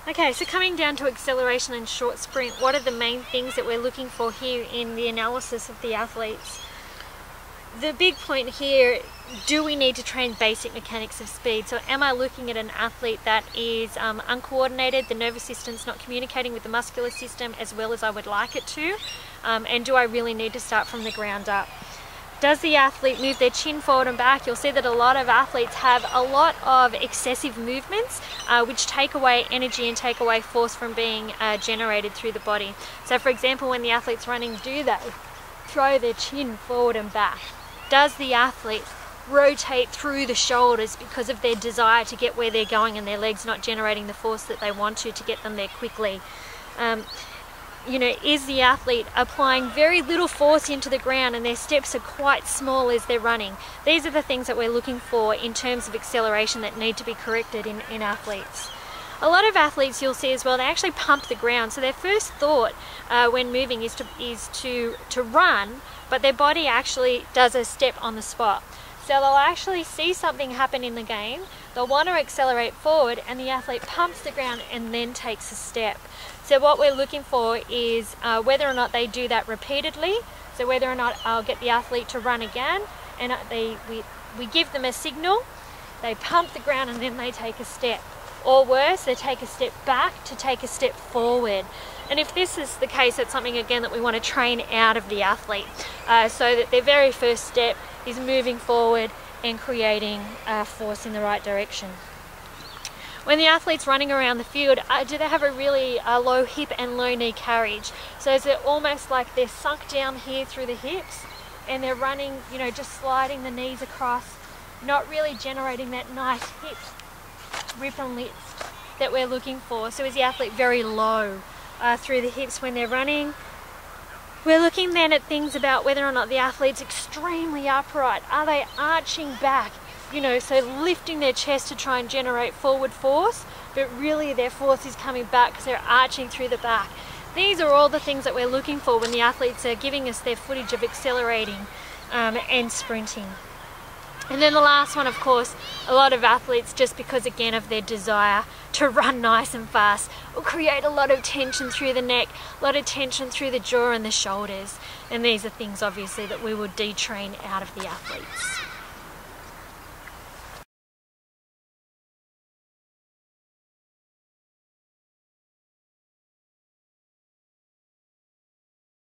Okay, so coming down to acceleration and short sprint, what are the main things that we're looking for here in the analysis of the athletes? The big point here, do we need to train basic mechanics of speed? So am I looking at an athlete that is uncoordinated, the nervous system's not communicating with the muscular system as well as I would like it to? And do I really need to start from the ground up? Does the athlete move their chin forward and back? You'll see that a lot of athletes have a lot of excessive movements which take away energy and take away force from being generated through the body. So for example, when the athlete's running, do they throw their chin forward and back? Does the athlete rotate through the shoulders because of their desire to get where they're going and their legs not generating the force that they want to get them there quickly? You know, is the athlete applying very little force into the ground and their steps are quite small as they're running? These are the things that we're looking for in terms of acceleration that need to be corrected in athletes. A lot of athletes you'll see as well, they actually pump the ground. So their first thought when moving is to run, but their body actually does a step on the spot. So they'll actually see something happen in the game, they'll want to accelerate forward, and the athlete pumps the ground and then takes a step. So what we're looking for is whether or not they do that repeatedly, so whether or not I'll get the athlete to run again, and we give them a signal, they pump the ground and then they take a step. Or worse, they take a step back to take a step forward. And if this is the case, it's something again that we want to train out of the athlete so that their very first step is moving forward and creating force in the right direction. When the athlete's running around the field, do they have a really low hip and low knee carriage? So is it almost like they're sunk down here through the hips and they're running, you know, just sliding the knees across, not really generating that nice hip rip and lift that we're looking for? So is the athlete very low through the hips when they're running? We're looking then at things about whether or not the athlete's extremely upright. Are they arching back? You know, so lifting their chest to try and generate forward force, but really their force is coming back because they're arching through the back. These are all the things that we're looking for when the athletes are giving us their footage of accelerating and sprinting. And then the last one, of course, a lot of athletes, just because again of their desire to run nice and fast, will create a lot of tension through the neck, a lot of tension through the jaw and the shoulders. And these are things obviously that we will detrain out of the athletes.